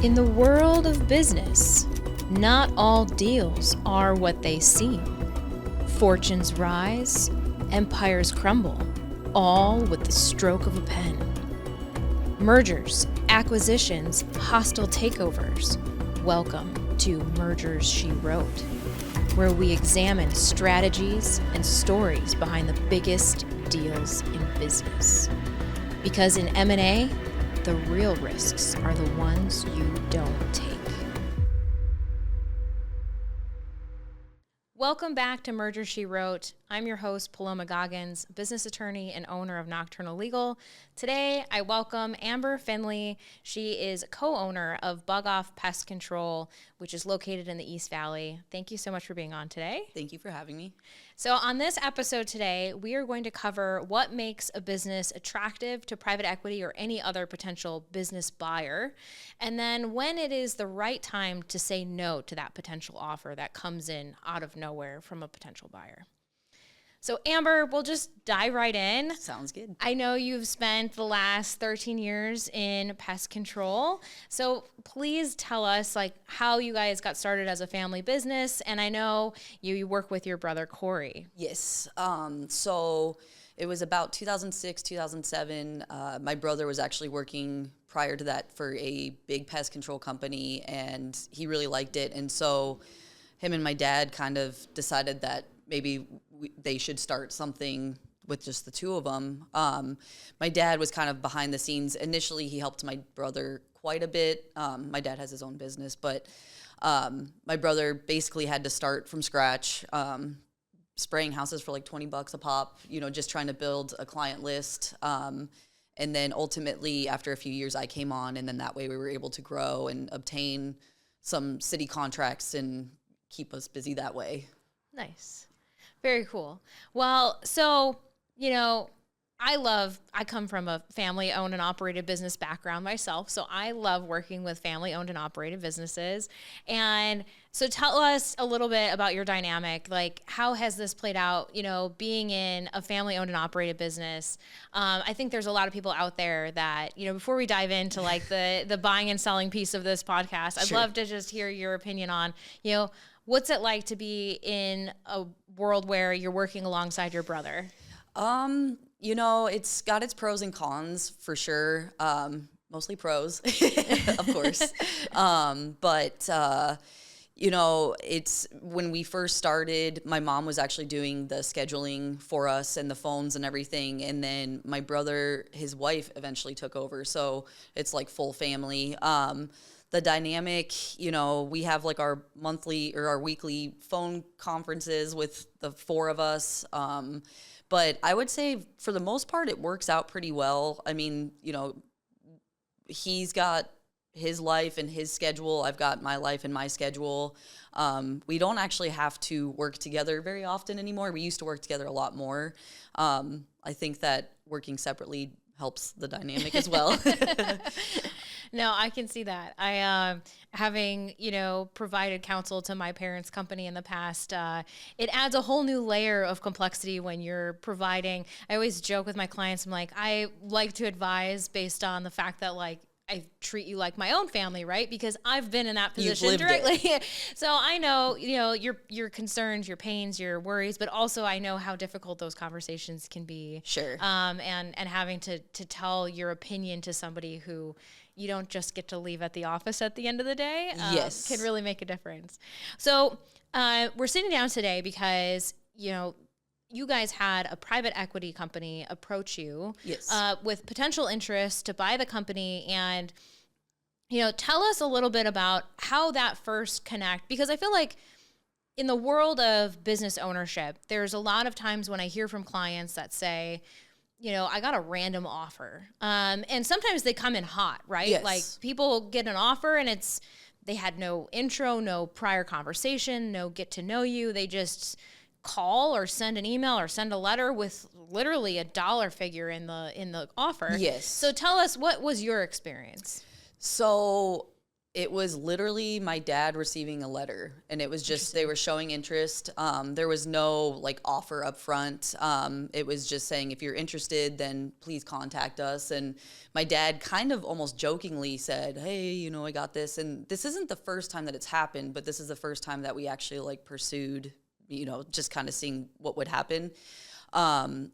In the world of business, not all deals are what they seem. Fortunes rise, empires crumble, all with the stroke of a pen. Mergers, acquisitions, hostile takeovers. Welcome to Mergers She Wrote, where we examine strategies and stories behind the biggest deals in business. Because in M&A, the real risks are the ones you don't take. Welcome back to Mergers She Wrote. I'm your host, Paloma Goggins, business attorney and owner of Nocturnal Legal. Today, I welcome Amber Finley. She is co-owner of Bug Off Pest Control, which is located in the East Valley. Thank you so much for being on today. Thank you for having me. So on this episode today, we are going to cover what makes a business attractive to private equity or any other potential business buyer, and then when it is the right time to say no to that potential offer that comes in out of nowhere from a potential buyer. So Amber, we'll just dive right in. Sounds good. I know you've spent the last 13 years in pest control. So please tell us how you guys got started as a family business. And I know you work with your brother, Corey. Yes. So it was about 2006, 2007. My brother was actually working prior to that for a big pest control company, and he really liked it. And so him and my dad kind of decided that maybe they should start something with just the two of them. My dad was kind of behind the scenes. Initially, he helped my brother quite a bit. My dad has his own business, but my brother basically had to start from scratch, spraying houses for like $20 a pop, just trying to build a client list. And then ultimately, after a few years, I came on, and then that way we were able to grow and obtain some city contracts and keep us busy that way. Nice. Very cool. Well, so, I come from a family-owned and operated business background myself, so I love working with family-owned and operated businesses. And so tell us a little bit about your dynamic. How has this played out, being in a family-owned and operated business? I think there's a lot of people out there that, before we dive into the buying and selling piece of this podcast, I'd love to just hear your opinion on, what's it like to be in a world where you're working alongside your brother? It's got its pros and cons for sure. Mostly pros, of course. It's when we first started, my mom was actually doing the scheduling for us and the phones and everything. And then my brother, his wife eventually took over. So it's like full family. The dynamic, we have our monthly or our weekly phone conferences with the four of us. But I would say for the most part, it works out pretty well. I mean, he's got his life and his schedule. I've got my life and my schedule. We don't actually have to work together very often anymore. We used to work together a lot more. I think that working separately helps the dynamic as well. No, I can see that. Having, provided counsel to my parents' company in the past, it adds a whole new layer of complexity when you're providing. I always joke with my clients, I'm like, I like to advise based on the fact that I treat you like my own family, right? Because I've been in that position directly. So I know, your concerns, your pains, your worries, but also I know how difficult those conversations can be. Sure. And having to tell your opinion to somebody who you don't just get to leave at the office at the end of the day, yes, can really make a difference. So we're sitting down today because, you guys had a private equity company approach you with potential interest to buy the company. And, tell us a little bit about how that first connect, because I feel like in the world of business ownership, there's a lot of times when I hear from clients that say, I got a random offer. And sometimes they come in hot, right? Yes. People get an offer and they had no intro, no prior conversation, no get to know you. They just call or send an email or send a letter with literally a dollar figure in the offer. Yes. So tell us, what was your experience? So It was literally my dad receiving a letter, and it was just they were showing interest. There was no like offer up front. It was just saying, if you're interested, then please contact us. And my dad kind of almost jokingly said, hey, you know, I got this. And this isn't the first time that it's happened, but this is the first time that we actually like pursued, you know, just kind of seeing what would happen.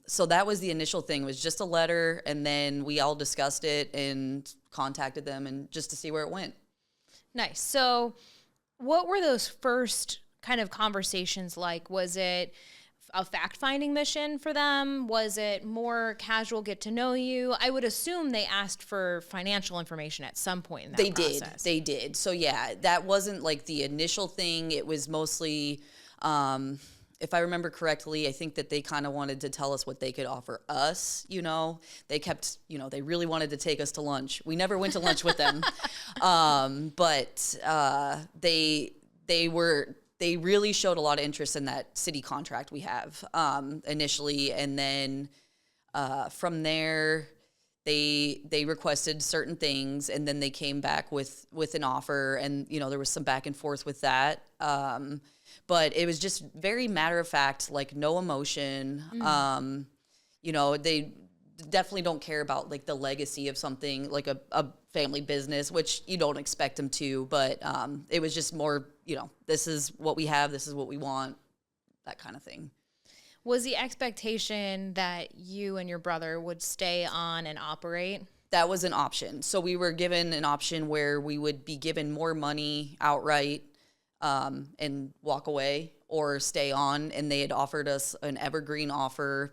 So that was the initial thing, was just a letter, and then we all discussed it and contacted them, and just to see where it went. Nice. So what were those first kind of conversations like? Was it a fact-finding mission for them? Was it more casual get to know you? I would assume they asked for financial information at some point in that process. They did. So yeah, that wasn't like the initial thing. It was mostly, if I remember correctly, I think that they kind of wanted to tell us what they could offer us, you know. They kept, you know, they really wanted to take us to lunch. We never went to lunch with them. But they really showed a lot of interest in that city contract we have initially. And then from there, they requested certain things, and then they came back with an offer, and, you know, there was some back and forth with that. But it was just very matter of fact, like no emotion. You know, they definitely don't care about like the legacy of something like a family business, which you don't expect them to. But it was just more, you know, this is what we have, this is what we want, that kind of thing. Was the expectation that you and your brother would stay on and operate? That was an option. So we were given an option where we would be given more money outright, and walk away, or stay on. And they had offered us an evergreen offer,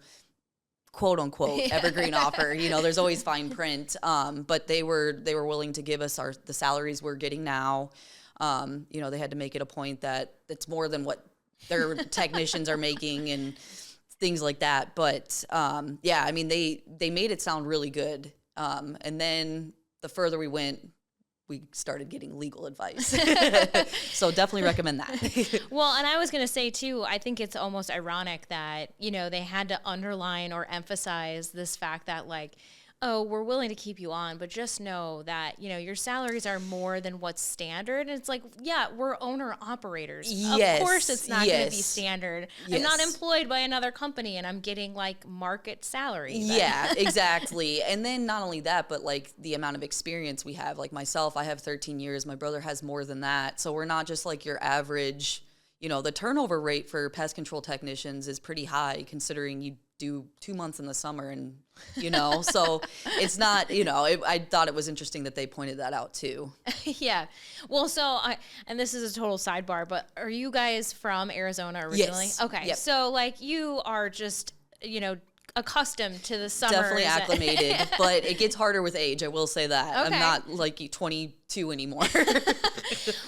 quote unquote, evergreen offer. You know, there's always fine print. But they were willing to give us the salaries we're getting now. You know, they had to make it a point that it's more than what their technicians are making and things like that. But, yeah, I mean, they made it sound really good. And then the further we went, we started getting legal advice. So definitely recommend that. Well, and I was going to say too, I think it's almost ironic that, you know, they had to underline or emphasize this fact that like, oh, we're willing to keep you on, but just know that, you know, your salaries are more than what's standard. And it's like, yeah, we're owner operators. Yes, of course it's not going to be yes. standard. Yes. I'm not employed by another company and I'm getting like market salary. Yeah, exactly. And then not only that, but like the amount of experience we have. Like myself, I have 13 years. My brother has more than that. So we're not just like your average, you know, the turnover rate for pest control technicians is pretty high considering you do 2 months in the summer, and, you know, so it's not, you know, I thought it was interesting that they pointed that out too. Yeah. Well, so and this is a total sidebar, but are you guys from Arizona originally? Yes. Okay. Yep. So like you are just, you know, accustomed to the summer. Definitely acclimated, but it gets harder with age. I will say that. Okay. I'm not like 22 anymore.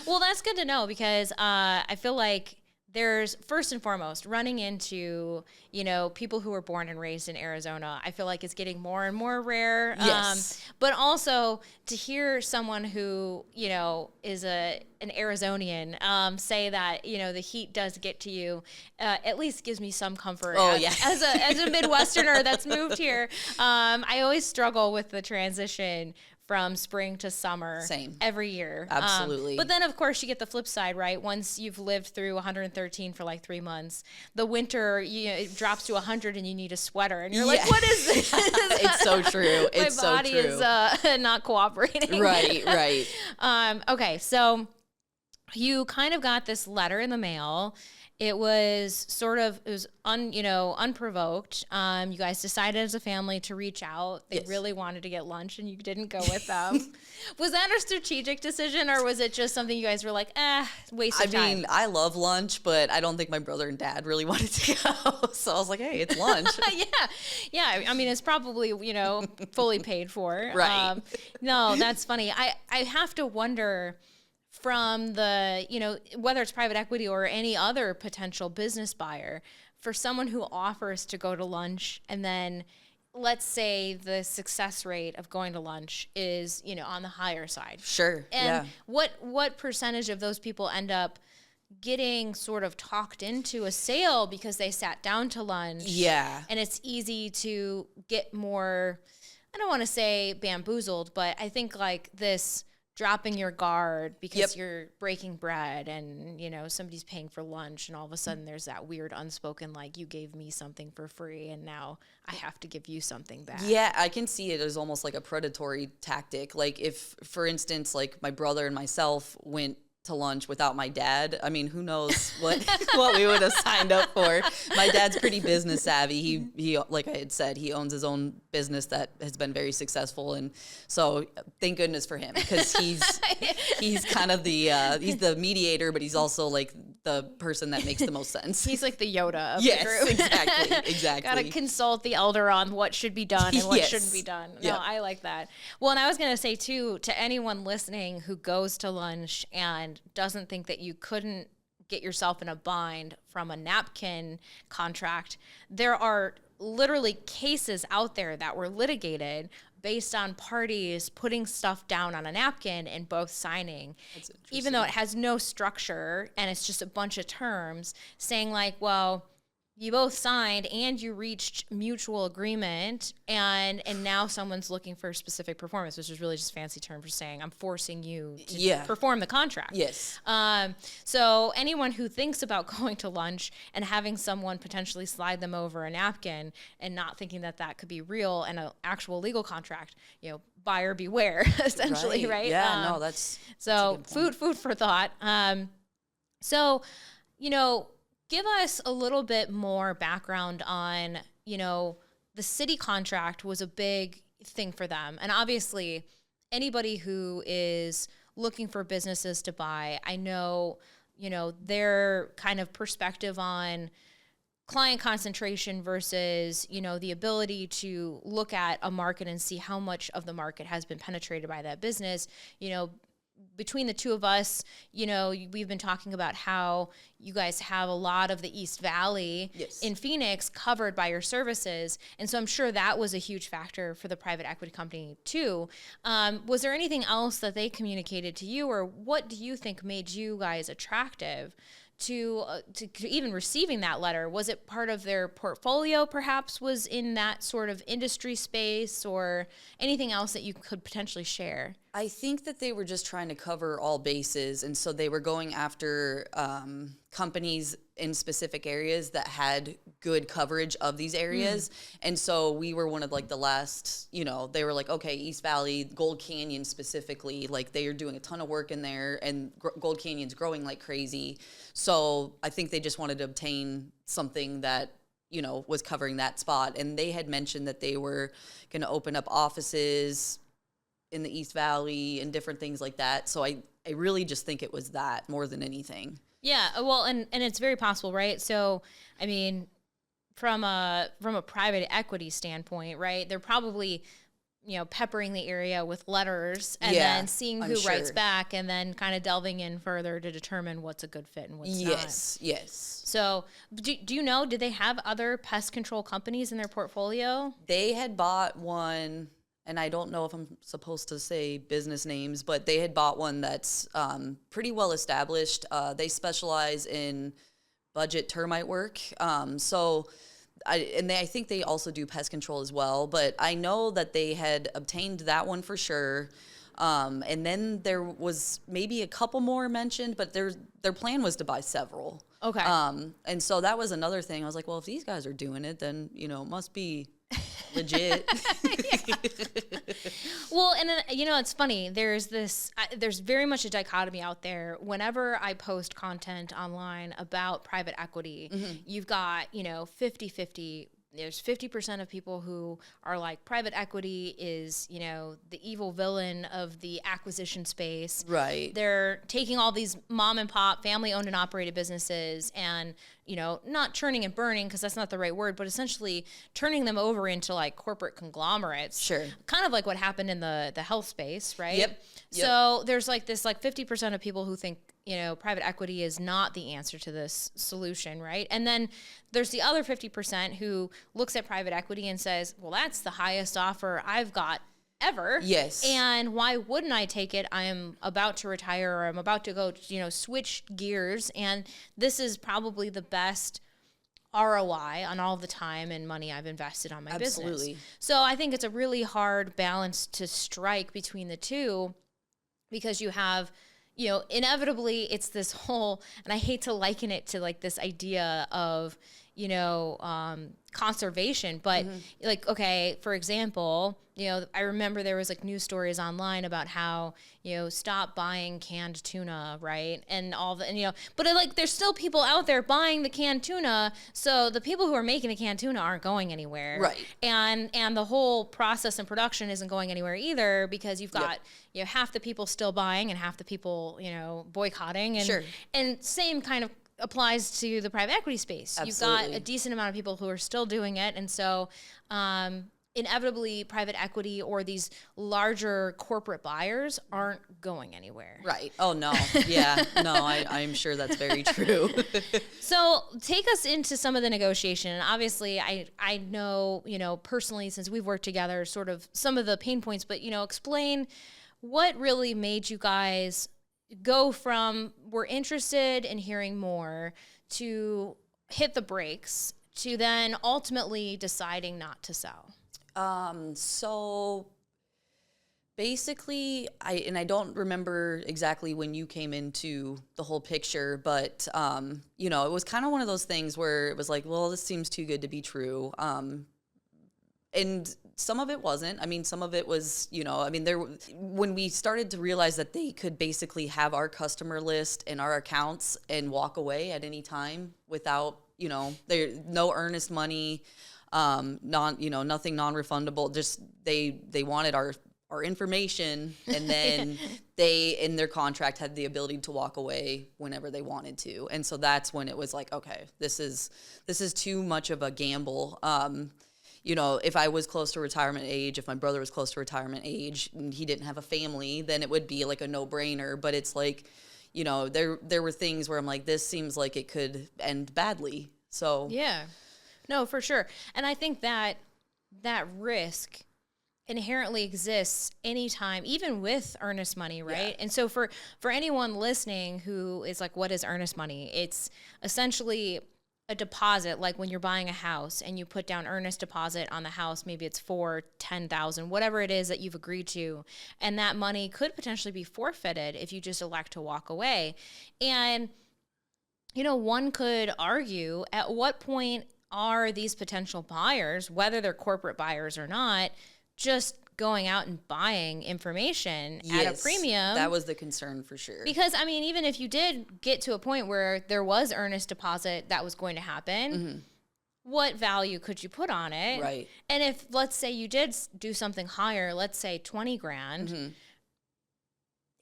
Well, that's good to know because I feel like there's first and foremost running into, you know, people who were born and raised in Arizona. I feel like it's getting more and more rare. Yes. But also to hear someone who, you know, is an Arizonian say that, you know, the heat does get to you, at least gives me some comfort. Oh, as, yeah. as a Midwesterner that's moved here. I always struggle with the transition from spring to summer. Same. Every year. Absolutely. But then, of course, you get the flip side, right? Once you've lived through 113 for like 3 months, the winter, you know, it drops to 100 and you need a sweater. And you're like, what is this? It's so true. It's so true. My body is not cooperating. Right. Okay, so you kind of got this letter in the mail. It was unprovoked. You guys decided as a family to reach out. They Yes. really wanted to get lunch and you didn't go with them. Was that a strategic decision or was it just something you guys were like, waste of time? I mean, I love lunch, but I don't think my brother and dad really wanted to go. So I was like, hey, it's lunch. Yeah. I mean, it's probably, you know, fully paid for. Right. No, that's funny. I have to wonder from the, you know, whether it's private equity or any other potential business buyer, for someone who offers to go to lunch and then let's say the success rate of going to lunch is, you know, on the higher side. Sure. And what percentage of those people end up getting sort of talked into a sale because they sat down to lunch? Yeah. And it's easy to get more, I don't want to say bamboozled, but I think like this dropping your guard because Yep. you're breaking bread and, you know, somebody's paying for lunch and all of a sudden there's that weird unspoken, like, you gave me something for free and now I have to give you something back. Yeah, I can see it as almost like a predatory tactic. Like if, for instance, like my brother and myself went to lunch without my dad, I mean, who knows what what we would have signed up for. My dad's pretty business savvy. He like I had said, he owns his own business that has been very successful, and so thank goodness for him, because he's kind of the he's the mediator, but he's also like the person that makes the most sense. He's like the Yoda of yes, the group. exactly. Got to consult the elder on what should be done and what Yes. shouldn't be done. No, Yeah. I like that. Well, and I was going to say too, to anyone listening who goes to lunch and doesn't think that you couldn't get yourself in a bind from a napkin contract, there are literally cases out there that were litigated based on parties putting stuff down on a napkin and both signing, even though it has no structure and it's just a bunch of terms saying like, well, you both signed and you reached mutual agreement, and now someone's looking for specific performance, which is really just a fancy term for saying I'm forcing you to perform the contract. Yes. So anyone who thinks about going to lunch and having someone potentially slide them over a napkin and not thinking that that could be real and an actual legal contract, you know, buyer beware, essentially, right? Yeah, no, that's so a good point. food for thought. So, you know, give us a little bit more background on, you know, the city contract was a big thing for them. And obviously, anybody who is looking for businesses to buy, I know, you know, their kind of perspective on client concentration versus, you know, the ability to look at a market and see how much of the market has been penetrated by that business. You know, between the two of us, you know, we've been talking about how you guys have a lot of the East Valley in Phoenix covered by your services. And so I'm sure that was a huge factor for the private equity company too. Was there anything else that they communicated to you, or what do you think made you guys attractive to even receiving that letter? Was it part of their portfolio, perhaps, was in that sort of industry space, or anything else that you could potentially share? I think that they were just trying to cover all bases, and so they were going after companies in specific areas that had good coverage of these areas. And so we were one of like the last, you know, they were like, okay, East Valley, Gold Canyon specifically, like they are doing a ton of work in there, and Gold Canyon's growing like crazy. So I think they just wanted to obtain something that, you know, was covering that spot. And they had mentioned that they were going to open up offices in the East Valley and different things like that. So I really just think it was that more than anything. Yeah, well, and it's very possible, right? So, I mean, from a private equity standpoint, right, they're probably, you know, peppering the area with letters and then seeing who writes back and then kind of delving in further to determine what's a good fit and what's not. Yes. So do you know, did they have other pest control companies in their portfolio? They had bought one, and I don't know if I'm supposed to say business names, but they had bought one that's pretty well established. They specialize in budget termite work. I think they also do pest control as well, but I know that they had obtained that one for sure. And then there was maybe a couple more mentioned, but their plan was to buy several. Okay. And so that was another thing. I was like, well, if these guys are doing it, then, you know, it must be legit. Well, and then, you know, it's funny. There's very much a dichotomy out there. Whenever I post content online about private equity, you've got, you know, 50-50. There's 50% of people who are like, private equity is, you know, the evil villain of the acquisition space. Right. They're taking all these mom and pop, family owned and operated businesses and, you know, not churning and burning, because that's not the right word, but essentially turning them over into like corporate conglomerates. Sure. Kind of like what happened in the health space, right? Yep. So there's like this like 50% of people who think, you know, private equity is not the answer to this solution, right? And then there's the other 50% who looks at private equity and says, well, that's the highest offer I've got ever. Yes. And why wouldn't I take it? I'm about to retire, or I'm about to go, you know, switch gears. And this is probably the best ROI on all the time and money I've invested on my business. So I think it's a really hard balance to strike between the two. because you have, inevitably it's this whole, and I hate to liken it to like this idea of, conservation, but like, okay, for example, I remember there was like news stories online about how, stop buying canned tuna, right? And all the, but like there's still people out there buying the canned tuna. So the people who are making the canned tuna aren't going anywhere. Right. And the whole process and production isn't going anywhere either, because you've got, half the people still buying and half the people, boycotting. And, Sure. and same kind of applies to the private equity space. Absolutely. You've got a decent amount of people who are still doing it. And so, inevitably private equity or these larger corporate buyers aren't going anywhere. Right. Oh, no. Yeah. No, I'm sure that's very true. So take us into some of the negotiation. And obviously, I know, personally, since we've worked together, sort of some of the pain points, but, explain what really made you guys go from we're interested in hearing more to hit the brakes to then ultimately deciding not to sell. So basically, I don't remember exactly when you came into the whole picture, but, it was kind of one of those things where it was like, well, this seems too good to be true. And some of it wasn't. I mean, some of it was, when we started to realize that they could basically have our customer list and our accounts and walk away at any time without, there no earnest money, nothing non-refundable. Just they wanted our information, and then they in their contract had the ability to walk away whenever they wanted to. And so that's when it was like, okay, this is too much of a gamble. If I was close to retirement age, if my brother was close to retirement age and he didn't have a family, then it would be like a no-brainer. But it's like, there were things where I'm like, this seems like it could end badly. So yeah, no, for sure. And I think that risk inherently exists anytime, even with earnest money, right? Yeah. And so for anyone listening who is like, what is earnest money? It's essentially a deposit, like when you're buying a house and you put down earnest deposit on the house, maybe it's for $10,000, whatever it is that you've agreed to, and that money could potentially be forfeited if you just elect to walk away. And one could argue, at what point are these potential buyers, whether they're corporate buyers or not, just going out and buying information at a premium? That was the concern for sure. Because, even if you did get to a point where there was earnest deposit that was going to happen, what value could you put on it? Right. And if, let's say you did do something higher, let's say 20 grand,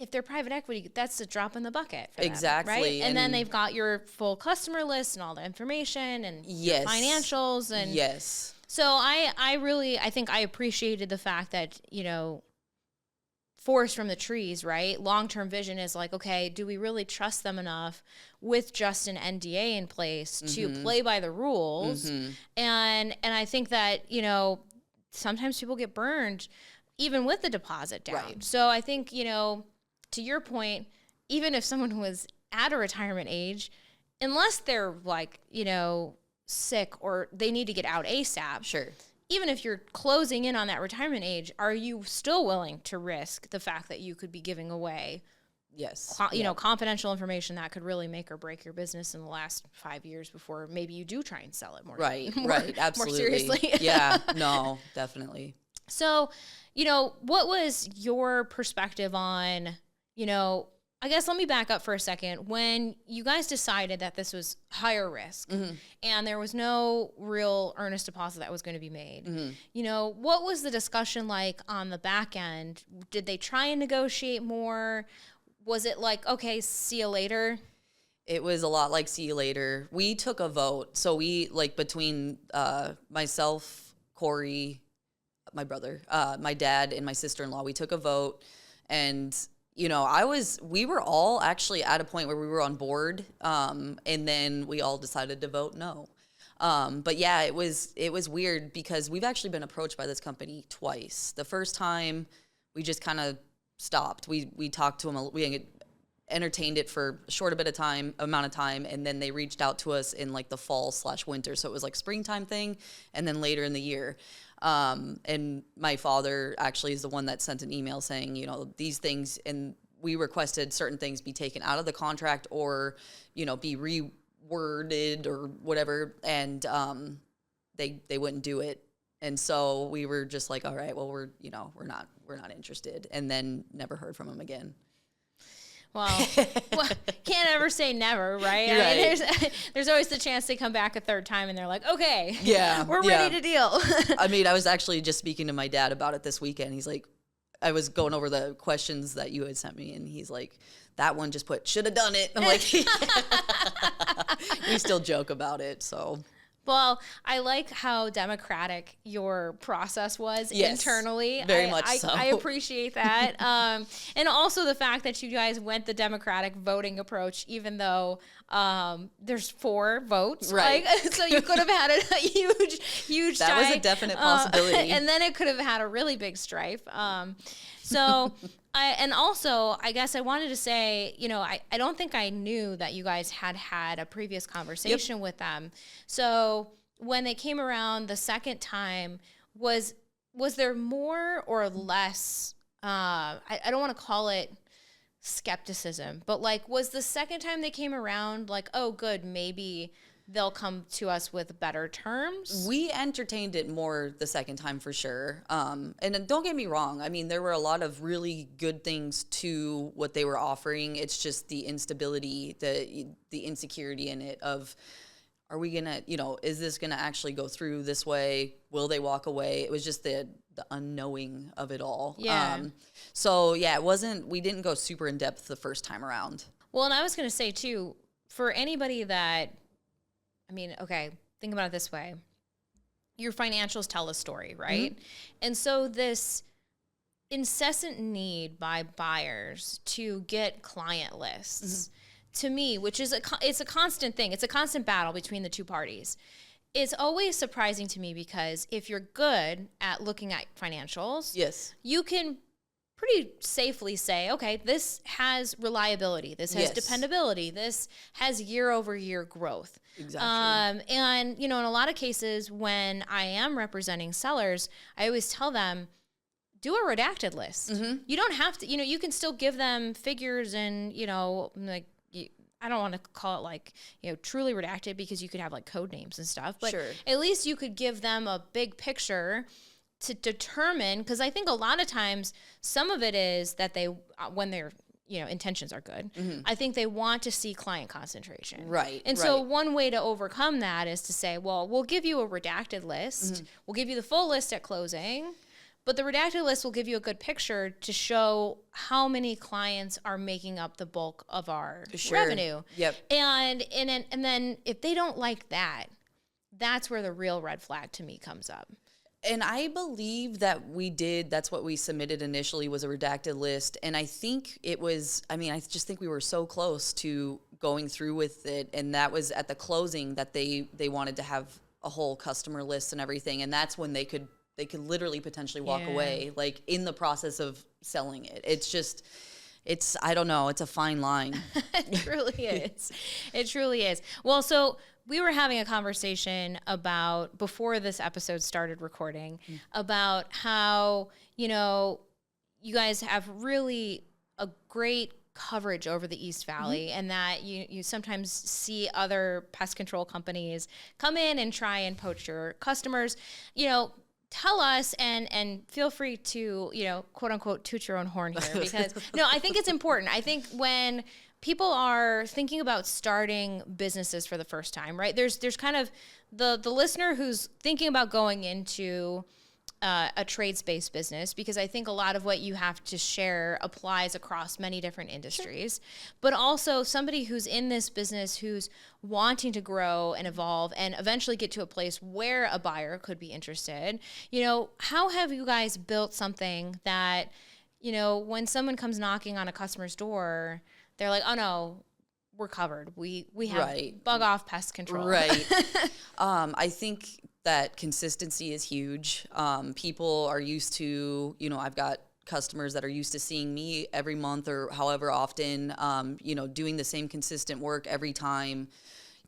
if they're private equity, that's a drop in the bucket for them, exactly. Right? And then they've got your full customer list and all the information and your financials. And yes. So I think I appreciated the fact that, forest from the trees, right? Long-term vision is like, okay, do we really trust them enough with just an NDA in place to play by the rules? And I think that, sometimes people get burned even with the deposit down. Right. So I think, to your point, even if someone was at a retirement age, unless they're like, sick or they need to get out ASAP. Sure. Even if you're closing in on that retirement age, are you still willing to risk the fact that you could be giving away confidential information that could really make or break your business in the last 5 years before maybe you do try and sell it more. Right, absolutely. More seriously. Yeah, no, definitely. So, what was your perspective on, I guess let me back up for a second. When you guys decided that this was higher risk and there was no real earnest deposit that was going to be made, what was the discussion like on the back end? Did they try and negotiate more? Was it like, okay, see you later? It was a lot like see you later. We took a vote. So we, between myself, Corey, my brother, my dad, and my sister-in-law, we took a vote. And we were all actually at a point where we were on board, and then we all decided to vote no. But yeah, it was weird because we've actually been approached by this company twice. The first time, we just kind of stopped. We talked to them, we entertained it for a short amount of time, and then they reached out to us in the fall/winter. So it was like springtime thing, and then later in the year. And my father actually is the one that sent an email saying, these things, and we requested certain things be taken out of the contract or, be reworded or whatever. And they wouldn't do it. And so we were just like, all right, well, we're not interested. And then never heard from them again. Well, can't ever say never, right? Right. I mean, there's always the chance they come back a third time and they're like, okay, yeah, we're ready to deal. I mean, I was actually just speaking to my dad about it this weekend. He's like, I was going over the questions that you had sent me, and he's like, that one just put, should have done it. I'm like, we still joke about it, so. Well, I like how democratic your process was internally. Very much so. I appreciate that. And also the fact that you guys went the democratic voting approach, even though there's 4 votes. Right. So you could have had a huge that was a definite possibility. And then it could have had a really big strife. So... and also, I guess I wanted to say, I don't think I knew that you guys had a previous conversation with them. So when they came around the second time, was there more or less, I don't want to call it skepticism, but like, was the second time they came around like, oh, good, maybe they'll come to us with better terms? We entertained it more the second time for sure. And don't get me wrong. I mean, there were a lot of really good things to what they were offering. It's just the instability, the insecurity in it of, are we going to, is this going to actually go through this way? Will they walk away? It was just the unknowing of it all. Yeah. We didn't go super in depth the first time around. Well, and I was going to say too, for anybody that, I mean, okay, think about it this way. Your financials tell a story, right? Mm-hmm. And so this incessant need by buyers to get client lists, to me, which is it's a constant thing. It's a constant battle between the two parties. It's always surprising to me because if you're good at looking at financials, yes, you can pretty safely say, okay, this has reliability, this has dependability, this has year-over-year growth. Exactly. And, in a lot of cases when I am representing sellers, I always tell them, do a redacted list. Mm-hmm. You don't have to, you can still give them figures and, like, I don't want to call it like, truly redacted because you could have like code names and stuff, but at least you could give them a big picture to determine, because I think a lot of times some of it is that they, when their intentions are good, I think they want to see client concentration. Right. And so one way to overcome that is to say, well, we'll give you a redacted list. We'll give you the full list at closing, but the redacted list will give you a good picture to show how many clients are making up the bulk of our revenue. Yep. And then if they don't like that, that's where the real red flag to me comes up. And I believe that that's what we submitted initially was a redacted list. And I think I just think we were so close to going through with it. And that was at the closing that they wanted to have a whole customer list and everything. And that's when they could literally potentially walk away, like in the process of selling it. I don't know, it's a fine line. It truly is. It truly is. Well, so we were having a conversation about, before this episode started recording, about how, you guys have really a great coverage over the East Valley, and that you sometimes see other pest control companies come in and try and poach your customers. Tell us and feel free to, quote unquote, toot your own horn here, because I think it's important. I think when people are thinking about starting businesses for the first time, right? There's kind of the listener who's thinking about going into a trades-based business, because I think a lot of what you have to share applies across many different industries, but also somebody who's in this business who's wanting to grow and evolve and eventually get to a place where a buyer could be interested. How have you guys built something that, when someone comes knocking on a customer's door, they're like, oh no, we're covered. We have bug off pest control. Right. I think that consistency is huge. People are used to, I've got customers that are used to seeing me every month or however often, doing the same consistent work every time,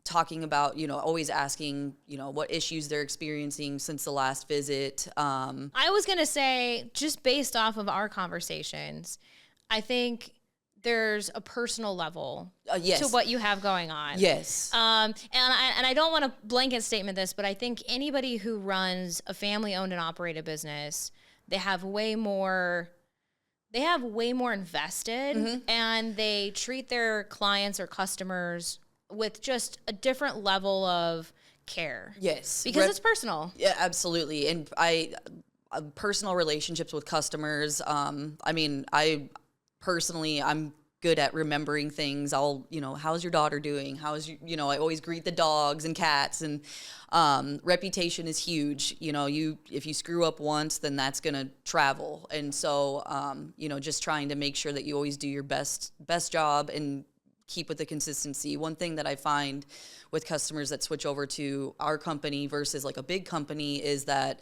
talking about, always asking, what issues they're experiencing since the last visit. I was going to say, just based off of our conversations, I think there's a personal level yes. to what you have going on. Yes. And I don't want to blanket statement this, but I think anybody who runs a family-owned and operated business, they have way more invested, and they treat their clients or customers with just a different level of care. Yes. Because it's personal. Yeah, absolutely. And personal relationships with customers. I mean, I'm good at remembering things. I'll, how's your daughter doing? I always greet the dogs and cats, and reputation is huge. If you screw up once, then that's going to travel. And so, just trying to make sure that you always do your best job and keep with the consistency. One thing that I find with customers that switch over to our company versus like a big company is that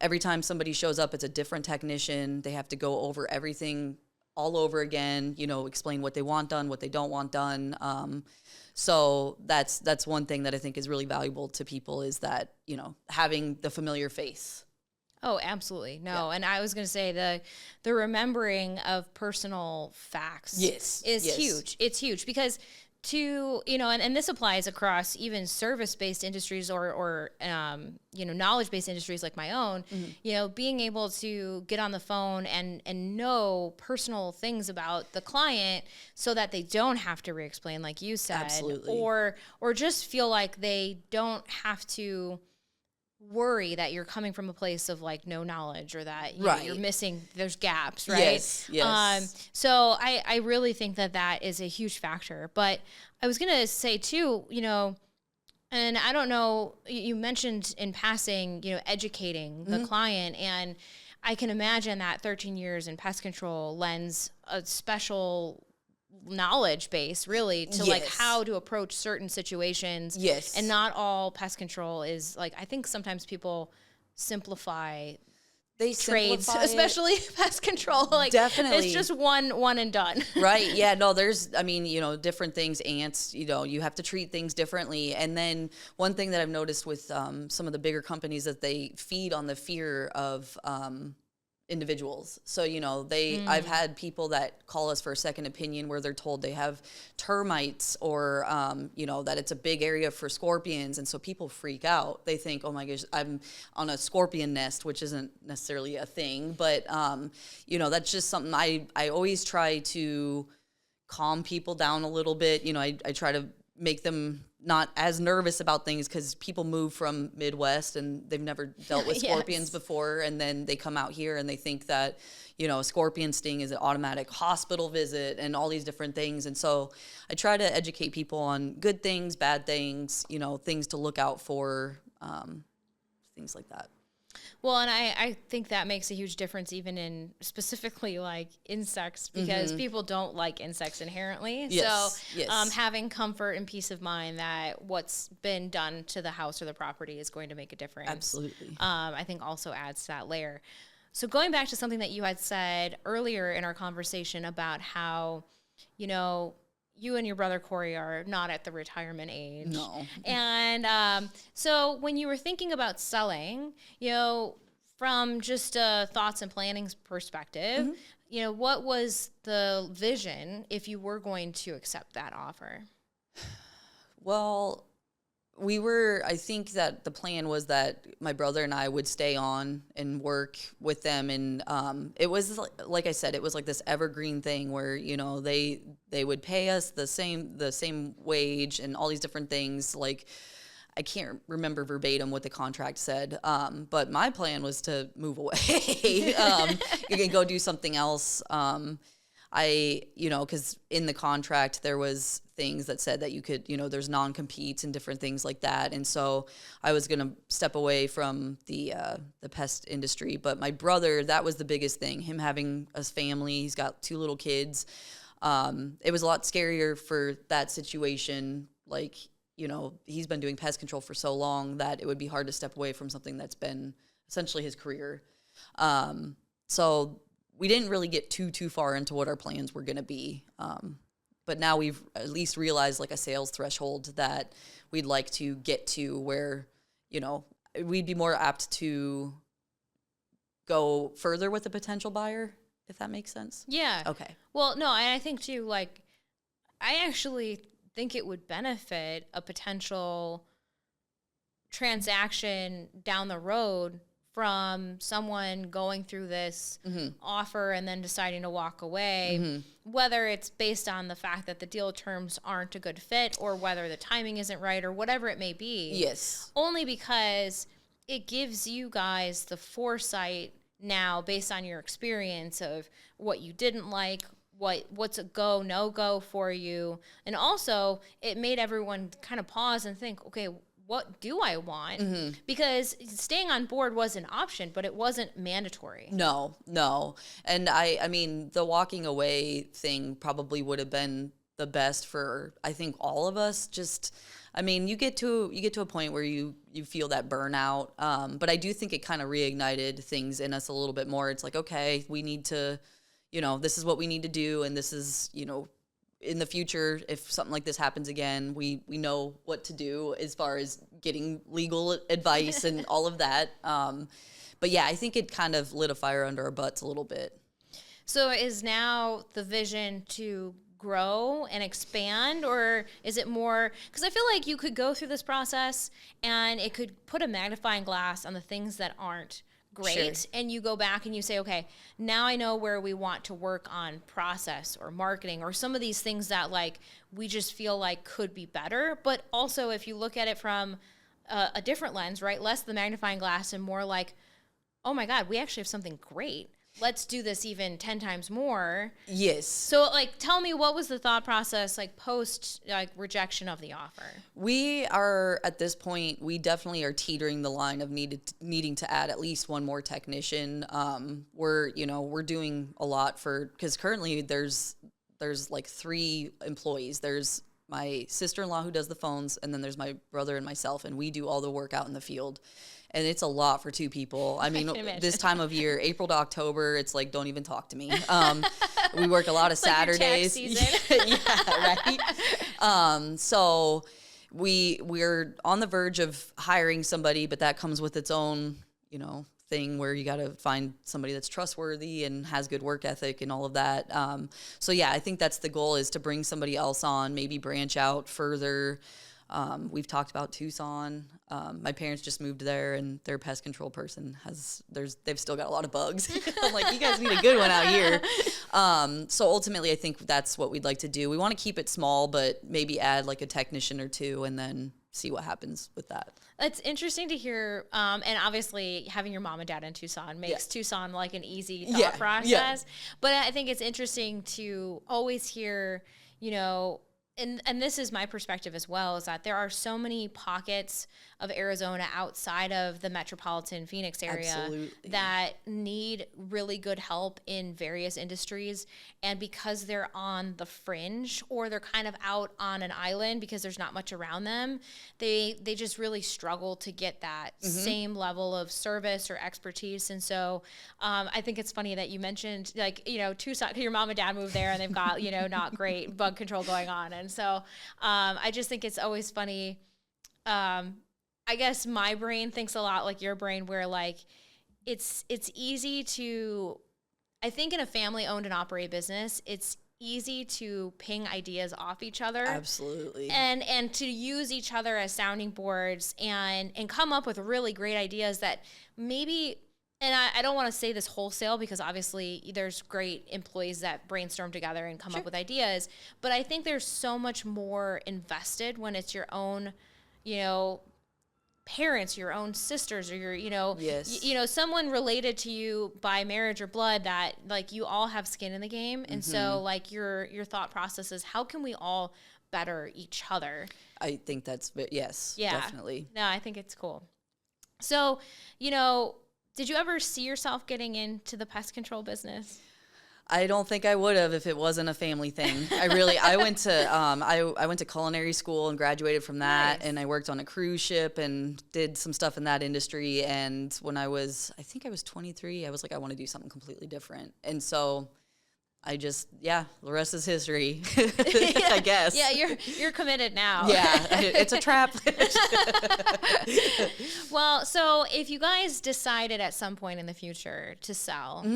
every time somebody shows up, it's a different technician. They have to go over everything all over again, explain what they want done, what they don't want done. So that's one thing that I think is really valuable to people, is that, having the familiar face. Oh, absolutely. No. Yeah. And I was going to say the remembering of personal facts is huge. It's huge because and this applies across even service-based industries or knowledge-based industries like my own, being able to get on the phone and know personal things about the client so that they don't have to re-explain, like you said. Absolutely. Or just feel like they don't have to worry that you're coming from a place of like no knowledge, or that you're missing, there's gaps, right? Yes. So I really think that is a huge factor. But I was going to say too, and I don't know, you mentioned in passing, educating the client, and I can imagine that 13 years in pest control lends a special knowledge base really to like how to approach certain situations. Yes. And not all pest control is like, I think sometimes people simplify trades, especially pest control. Like, definitely, it's just one and done. Right. Yeah. No, there's, different things. Ants, you have to treat things differently. And then one thing that I've noticed with some of the bigger companies, that they feed on the fear of individuals. So, I've had people that call us for a second opinion where they're told they have termites, or, that it's a big area for scorpions. And so people freak out. They think, oh my gosh, I'm on a scorpion nest, which isn't necessarily a thing. But, that's just something I always try to calm people down a little bit. I try to make them not as nervous about things, because people move from Midwest and they've never dealt with scorpions before, and then they come out here and they think that a scorpion sting is an automatic hospital visit and all these different things. And so I try to educate people on good things, bad things, things to look out for, things like that. Well, and I think that makes a huge difference even in specifically like insects, because people don't like insects inherently. Yes. So having comfort and peace of mind that what's been done to the house or the property is going to make a difference. Absolutely. I think also adds to that layer. So going back to something that you had said earlier in our conversation about how, you and your brother Corey are not at the retirement age. No. And so when you were thinking about selling, from just a thoughts and planning perspective, what was the vision if you were going to accept that offer? Well, I think that the plan was that my brother and I would stay on and work with them. And it was, like I said, it was like this evergreen thing where, they would pay us the same wage and all these different things. Like, I can't remember verbatim what the contract said, but my plan was to move away. You can go do something else. Because in the contract there was things that said that you could, there's non-competes and different things like that. And so I was going to step away from the pest industry. But my brother, that was the biggest thing. Him having a family, he's got 2 little kids. It was a lot scarier for that situation. Like, he's been doing pest control for so long that it would be hard to step away from something that's been essentially his career. So we didn't really get too far into what our plans were going to be. But now we've at least realized like a sales threshold that we'd like to get to where, we'd be more apt to go further with a potential buyer. if that makes sense. Yeah. Okay. Well, no, and I think too, like, I actually think it would benefit a potential transaction down the road from someone going through this offer and then deciding to walk away, whether it's based on the fact that the deal terms aren't a good fit or whether the timing isn't right or whatever it may be. Yes. Only because it gives you guys the foresight now based on your experience of what you didn't like, what's a go, no go for you. And also it made everyone kind of pause and think, okay, what do I want? Because staying on board was an option, but it wasn't mandatory. No. And I mean, the walking away thing probably would have been the best for, I think, all of us. Just, I mean, you get to a point where you feel that burnout. But I do think it kind of reignited things in us a little bit more. It's like, okay, we need to, this is what we need to do. And this is, in the future, if something like this happens again, we know what to do as far as getting legal advice and all of that. But yeah, I think it kind of lit a fire under our butts a little bit. So is now the vision to grow and expand, or is it more, because I feel like you could go through this process and it could put a magnifying glass on the things that aren't great. Sure. And you go back and you say, okay, now I know where we want to work on process or marketing or some of these things that like we just feel like could be better. But also if you look at it from a different lens, right, less the magnifying glass and more like, oh my God, we actually have something great. Let's do this even 10 times more. Yes. So like, tell me, what was the thought process like post like rejection of the offer? We are at this point, we definitely are teetering the line of needing to add at least one more technician. We're doing a lot because currently there's like 3 employees. There's my sister-in-law who does the phones, and then there's my brother and myself, and we do all the work out in the field. And it's a lot for 2 people. I mean, this time of year, April to October, it's like, don't even talk to me. We work a lot of Saturdays. Like your tax season. Yeah, right. So we're on the verge of hiring somebody, but that comes with its own, thing where you got to find somebody that's trustworthy and has good work ethic and all of that. So yeah, I think that's the goal, is to bring somebody else on, maybe branch out further. We've talked about Tucson. My parents just moved there, and their pest control person they've still got a lot of bugs. I'm like, you guys need a good one out here. So ultimately, I think that's what we'd like to do. We want to keep it small, but maybe add like a technician or 2, and then see what happens with that. It's interesting to hear, and obviously having your mom and dad in Tucson makes Tucson like an easy thought process. Yeah. But I think it's interesting to always hear, and this is my perspective as well, is that there are so many pockets of Arizona outside of the metropolitan Phoenix area Absolutely. That need really good help in various industries. And because they're on the fringe, or they're kind of out on an island because there's not much around them, they just really struggle to get that same level of service or expertise. And so I think it's funny that you mentioned, like, Tucson, your mom and dad moved there and they've got, not great bug control going on. And so I just think it's always funny. I guess my brain thinks a lot like your brain, where like it's easy to, I think in a family owned and operated business, it's easy to ping ideas off each other. Absolutely. And to use each other as sounding boards and come up with really great ideas that maybe, and I don't want to say this wholesale, because obviously there's great employees that brainstorm together and come up with ideas, but I think there's so much more invested when it's your own, parents, your own sisters, or your, someone related to you by marriage or blood, that like you all have skin in the game. And so like your thought process is, how can we all better each other? I think that's, definitely. No, I think it's cool. So, did you ever see yourself getting into the pest control business? I don't think I would have if it wasn't a family thing. I went to culinary school and graduated from that. Nice. And I worked on a cruise ship and did some stuff in that industry. And when I think I was 23, I was like, I want to do something completely different. And so I just, the rest is history, I guess. Yeah, you're committed now. Yeah, it's a trap. Well, so if you guys decided at some point in the future to sell,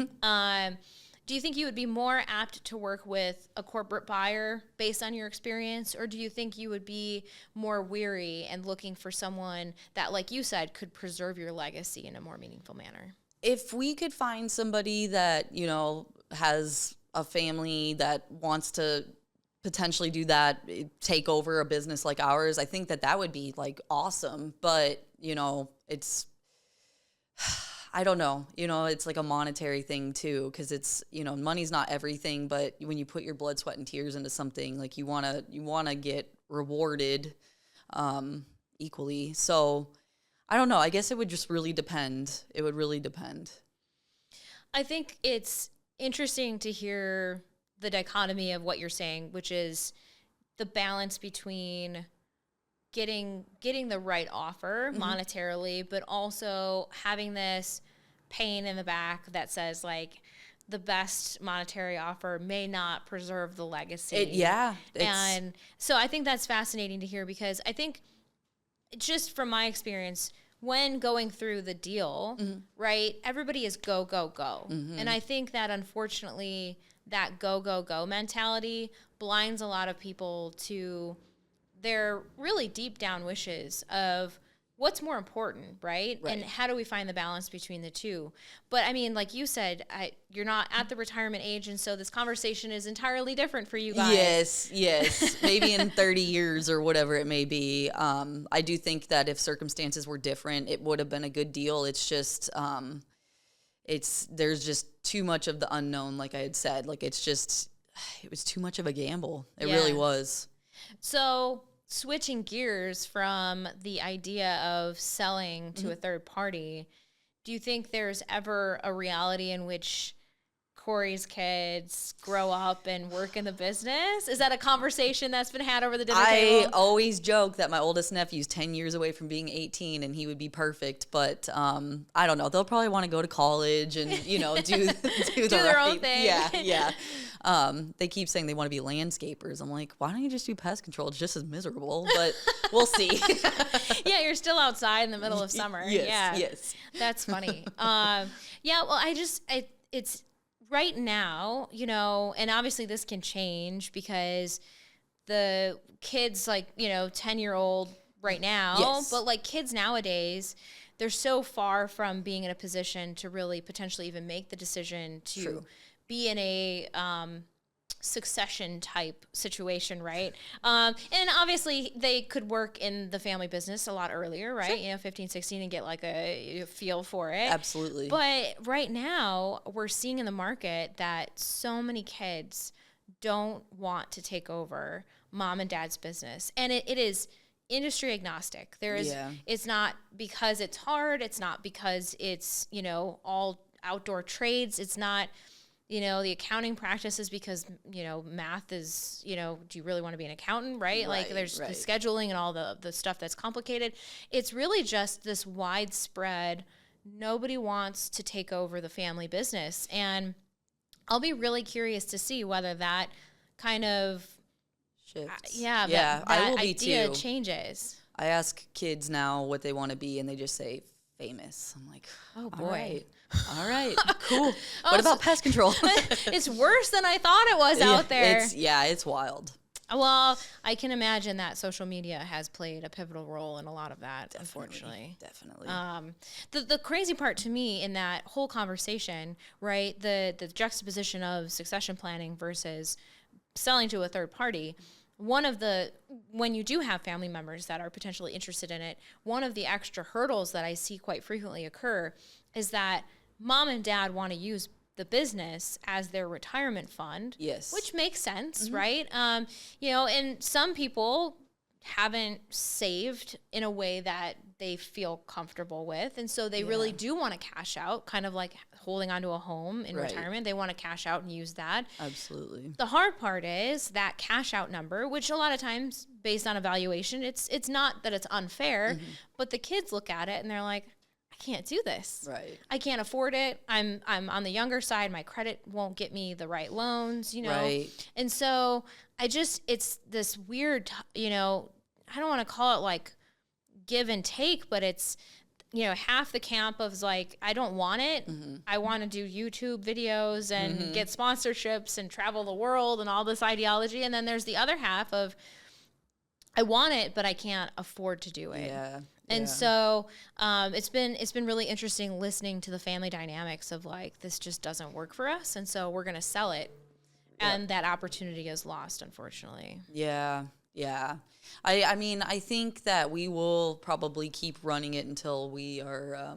Do you think you would be more apt to work with a corporate buyer based on your experience, or do you think you would be more weary and looking for someone that, like you said, could preserve your legacy in a more meaningful manner? If we could find somebody that, has a family that wants to potentially do that, take over a business like ours, I think that would be like awesome. But, it's, I don't know, it's like a monetary thing too, because it's, money's not everything, but when you put your blood, sweat, and tears into something, like you wanna get rewarded equally. So I don't know. I guess it would just really depend. It would really depend. I think it's interesting to hear the dichotomy of what you're saying, which is the balance between getting the right offer monetarily, but also having this pain in the back that says, like, the best monetary offer may not preserve the legacy. And so I think that's fascinating to hear, because I think, just from my experience, when going through the deal, right, everybody is go, go, go. And I think that, unfortunately, that go, go, go mentality blinds a lot of people to their really deep down wishes of what's more important, right? And how do we find the balance between the two? But I mean, like you said, you're not at the retirement age, and so this conversation is entirely different for you guys. Yes. Maybe in 30 years or whatever it may be. I do think that if circumstances were different, it would have been a good deal. It's just, there's just too much of the unknown, like I had said. Like, it was too much of a gamble. It really was. So, switching gears from the idea of selling to a third party, do you think there's ever a reality in which Corey's kids grow up and work in the business? Is that a conversation that's been had over the dinner table? I always joke that my oldest nephew's 10 years away from being 18 and he would be perfect, but I don't know. They'll probably want to go to college and, do their own thing. Yeah. They keep saying they want to be landscapers. I'm like, why don't you just do pest control? It's just as miserable, but we'll see. Yeah, you're still outside in the middle of summer. Yes. That's funny. Well, it's right now, and obviously this can change because the kids, 10-year-old right now, but like kids nowadays, they're so far from being in a position to really potentially even make the decision to be in a succession type situation, right? And obviously they could work in the family business a lot earlier, right? 15, 16, and get like a feel for it. Absolutely. But right now we're seeing in the market that so many kids don't want to take over mom and dad's business. And it is industry agnostic. It's not because it's hard. It's not because it's, all outdoor trades. It's not, the accounting practices because, math is, do you really want to be an accountant, right? Like there's the scheduling and all the stuff that's complicated. It's really just this widespread, nobody wants to take over the family business. And I'll be really curious to see whether that kind of shifts. That I will idea be too. Changes. I ask kids now what they want to be and they just say famous. I'm like, oh boy. All right, cool. What about pest control? It's worse than I thought it was out there. It's wild. Well, I can imagine that social media has played a pivotal role in a lot of that, unfortunately. Definitely. The crazy part to me in that whole conversation, right, the juxtaposition of succession planning versus selling to a third party, when you do have family members that are potentially interested in it, one of the extra hurdles that I see quite frequently occur is that mom and dad want to use the business as their retirement fund. Yes. Which makes sense, right? And some people haven't saved in a way that they feel comfortable with. And so they really do want to cash out, kind of like holding onto a home in retirement. They want to cash out and use that. Absolutely. The hard part is that cash out number, which a lot of times based on evaluation, it's not that it's unfair, but the kids look at it and they're like, I can't do this. Right. I can't afford it. I'm on the younger side. My credit won't get me the right loans, Right. And so it's this weird, I don't want to call it like give and take, but it's, half the camp of like, I don't want it. I want to do YouTube videos and get sponsorships and travel the world and all this ideology. And then there's the other half of, I want it, but I can't afford to do it. Yeah. And so it's been really interesting listening to the family dynamics of like, this just doesn't work for us. And so we're going to sell it. And that opportunity is lost, unfortunately. Yeah. Yeah. I mean, I think that we will probably keep running it until we are,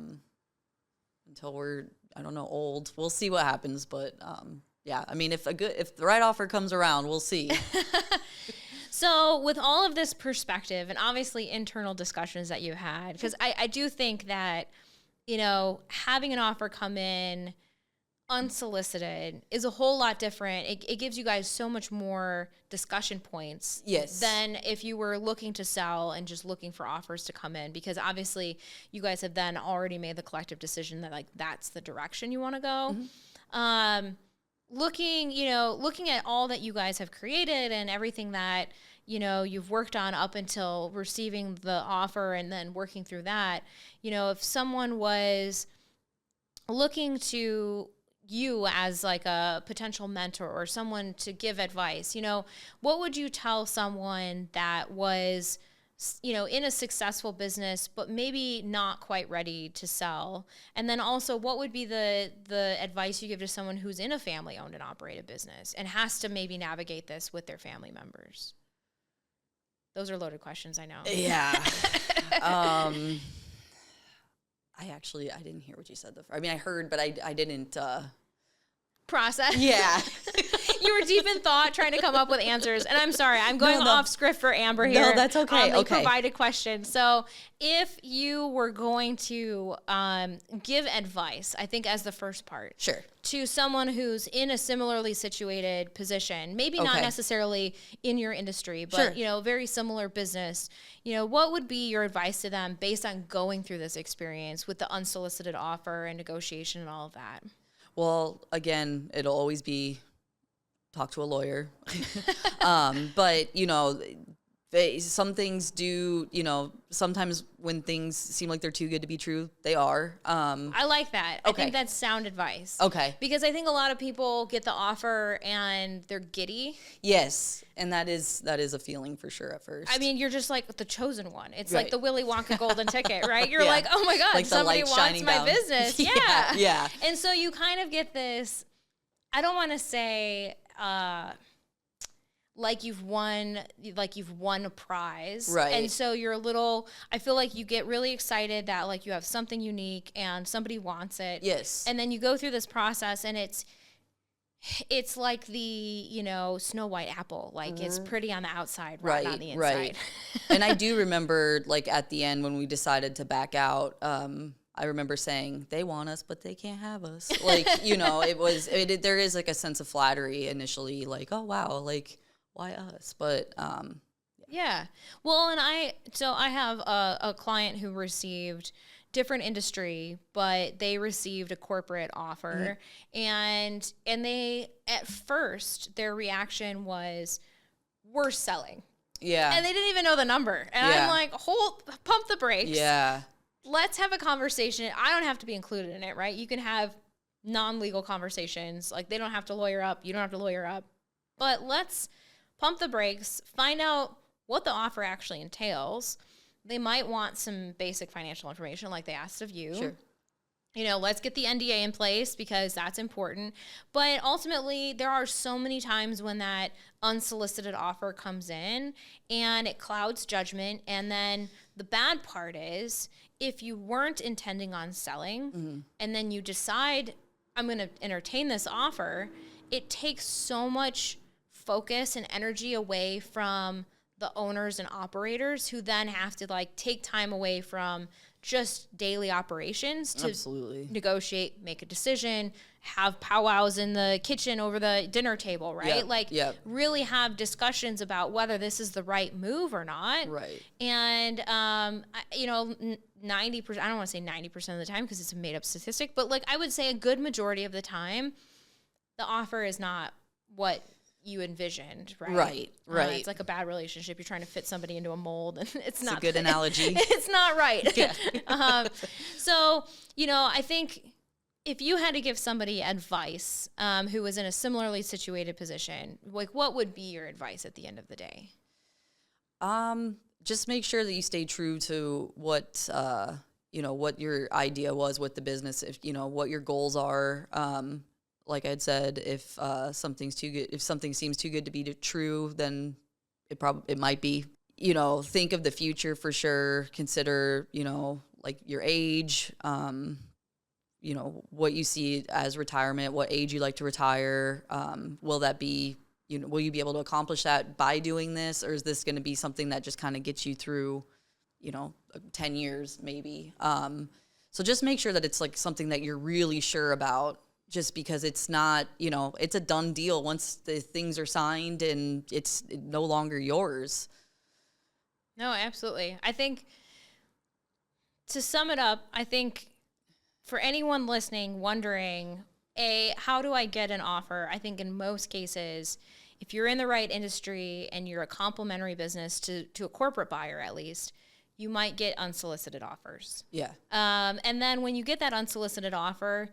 until we're, I don't know, old. We'll see what happens. But yeah, I mean, if the right offer comes around, we'll see. So with all of this perspective and obviously internal discussions that you had, because I do think that, having an offer come in unsolicited is a whole lot different. It gives you guys so much more discussion points than if you were looking to sell and just looking for offers to come in, because obviously you guys have then already made the collective decision that like that's the direction you want to go. Looking at all that you guys have created and everything that you've worked on up until receiving the offer and then working through that, if someone was looking to you as like a potential mentor or someone to give advice, what would you tell someone that was, in a successful business, but maybe not quite ready to sell? And then also, what would be the advice you give to someone who's in a family owned and operated business and has to maybe navigate this with their family members? Those are loaded questions, I know. Yeah. I didn't hear what you said. I heard, but I didn't process. Yeah. You were deep in thought trying to come up with answers. And I'm sorry, I'm going off script for Amber here. No, that's okay. They provided questions. So if you were going to give advice, I think as the first part. Sure. To someone who's in a similarly situated position, maybe not necessarily in your industry, but, very similar business, what would be your advice to them based on going through this experience with the unsolicited offer and negotiation and all of that? Well, again, it'll always be talk to a lawyer. But, some things do, sometimes when things seem like they're too good to be true, they are. I like that. I think that's sound advice. Okay. Because I think a lot of people get the offer and they're giddy. Yes. And that is a feeling for sure at first. I mean, you're just like the chosen one. It's like the Willy Wonka golden ticket, right? You're like, oh my God, like somebody wants my business. Yeah. Yeah. And so you kind of get this, I don't want to say, like you've won a prize. Right. And so you're I feel like you get really excited that like you have something unique and somebody wants it. Yes. And then you go through this process and it's like the, Snow White apple. Like it's pretty on the outside, rotten on the inside. Right. And I do remember like at the end when we decided to back out, I remember saying, they want us, but they can't have us. Like, there is like a sense of flattery initially, like, oh, wow, like, why us? But, yeah. Well, and I have a client who received different industry, but they received a corporate offer. And they, at first, their reaction was, we're selling. Yeah. And they didn't even know the number. And I'm like, pump the brakes. Yeah. Let's have a conversation. I don't have to be included in it, right? You can have non-legal conversations. Like, they don't have to lawyer up. You don't have to lawyer up. But let's pump the brakes, find out what the offer actually entails. They might want some basic financial information like they asked of you. Sure. Let's get the NDA in place because that's important. But ultimately, there are so many times when that unsolicited offer comes in and it clouds judgment. And then the bad part is if you weren't intending on selling and then you decide, I'm going to entertain this offer, it takes so much focus and energy away from the owners and operators who then have to like take time away from just daily operations to negotiate, make a decision, have powwows in the kitchen over the dinner table, right? Really have discussions about whether this is the right move or not. Right. And, 90%, I don't want to say 90% of the time because it's a made up statistic, but like I would say a good majority of the time, the offer is not what you envisioned, right? Right. It's like a bad relationship. You're trying to fit somebody into a mold, and it's not a good analogy. It's not right. Yeah. So, I think if you had to give somebody advice who was in a similarly situated position, like what would be your advice at the end of the day? Just make sure that you stay true to what what your idea was with the business. If what your goals are. Like I'd said, if something seems too good to be true, then it might be. Think of the future for sure. Consider like your age. What you see as retirement, what age you like to retire. Will that be? Will you be able to accomplish that by doing this, or is this going to be something that just kind of gets you through, 10 years maybe? So just make sure that it's like something that you're really sure about. Just because it's not, it's a done deal once the things are signed and it's no longer yours. No, absolutely. I think to sum it up, I think for anyone listening, wondering, how do I get an offer? I think in most cases, if you're in the right industry and you're a complementary business to a corporate buyer at least, you might get unsolicited offers. Yeah. And then when you get that unsolicited offer,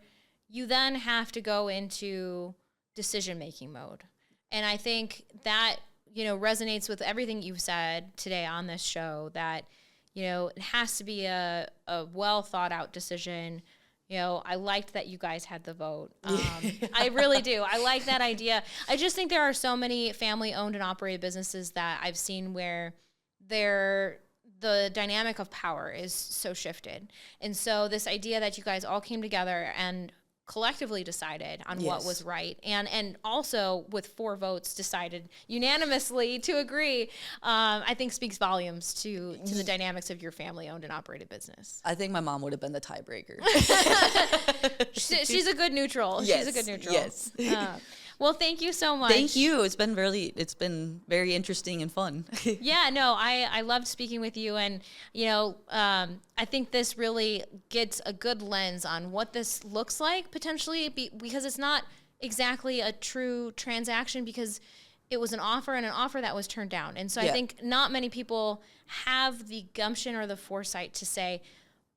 you then have to go into decision-making mode. And I think that, resonates with everything you've said today on this show, that, it has to be a well-thought-out decision. I liked that you guys had the vote. I really do. I like that idea. I just think there are so many family-owned and operated businesses that I've seen where the dynamic of power is so shifted. And so this idea that you guys all came together and collectively decided on what was right, and also with 4 votes decided unanimously to agree, I think speaks volumes to the dynamics of your family-owned and operated business. I think my mom would have been the tiebreaker. She's a good neutral. Yes. She's a good neutral. Yes. Well, thank you so much. Thank you. It's been very interesting and fun. Yeah, no, I loved speaking with you, and I think this really gets a good lens on what this looks like potentially, because it's not exactly a true transaction, because it was an offer that was turned down. And so I think not many people have the gumption or the foresight to say,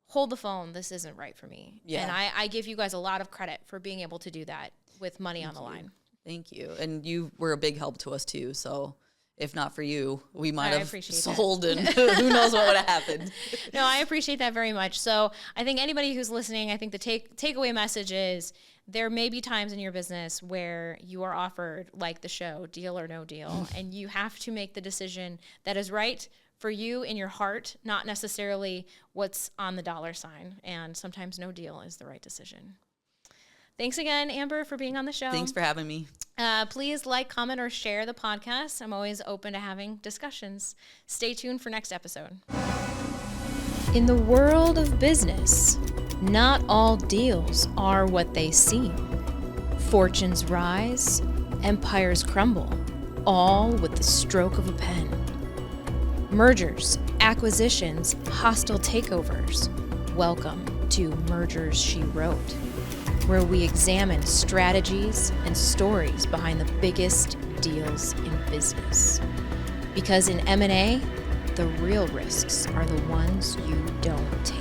hold the phone, this isn't right for me. Yeah. And I give you guys a lot of credit for being able to do that with money on the line. Thank you. And you were a big help to us too. So if not for you, we might have sold and who knows what would have happened. No, I appreciate that very much. So I think anybody who's listening, I think the takeaway message is there may be times in your business where you are offered, like the show, deal or no deal, and you have to make the decision that is right for you in your heart, not necessarily what's on the dollar sign. And sometimes no deal is the right decision. Thanks again, Amber, for being on the show. Thanks for having me. Please like, comment, or share the podcast. I'm always open to having discussions. Stay tuned for next episode. In the world of business, not all deals are what they seem. Fortunes rise, empires crumble, all with the stroke of a pen. Mergers, acquisitions, hostile takeovers. Welcome to Mergers She Wrote, where we examine strategies and stories behind the biggest deals in business. Because in M&A, the real risks are the ones you don't take.